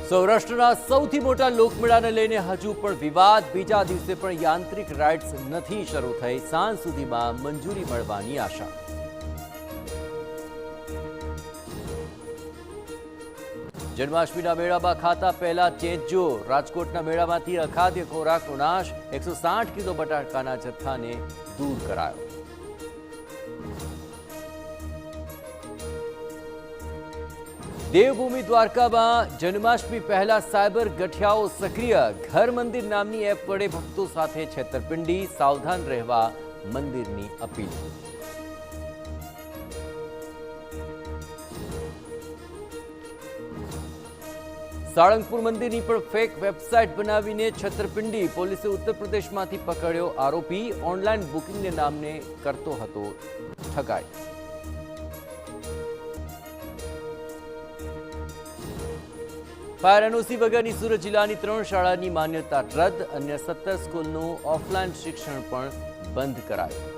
સૌરાષ્ટ્રના સૌથી મોટા લોકમેળાને લઈને હજુ પણ વિવાદ. બીજા દિવસે પણ યાંત્રિક રાઇડ્સ નથી શરૂ થઈ. સાંજ સુધીમાં મંજૂરી મળવાની આશા. જન્માષ્ટમીના મેળામાં ખાતા પહેલા ચેતજો. રાજકોટના મેળામાંથી અખાદ્ય ખોરાકનો નાશ. 160 કિલો બટાકાના જથ્થાને દૂર કરાયો. દેવભૂમિ દ્વારકામાં જન્માષ્ટમી પહેલા સાયબર ગઠિયાઓ સક્રિય. ઘર મંદિર નામની એપ વડે ભક્તો સાથે છેતરપિંડી. સાવધાન રહેવા મંદિરની અપીલ. સાળંગપુર મંદિરની પણ ફેક વેબસાઇટ બનાવીને છેતરપિંડી. પોલીસે ઉત્તર પ્રદેશમાંથી પકડ્યો આરોપી. ઓનલાઈન બુકિંગને નામને કરતો હતો ઠગાઈ. ફાયર એનઓસી વગરની સુરત જિલ્લાની 3 શાળાની માન્યતા રદ. અન્ય 17 સ્કૂલનું ઓફલાઈન શિક્ષણ પણ બંધ કરાયું.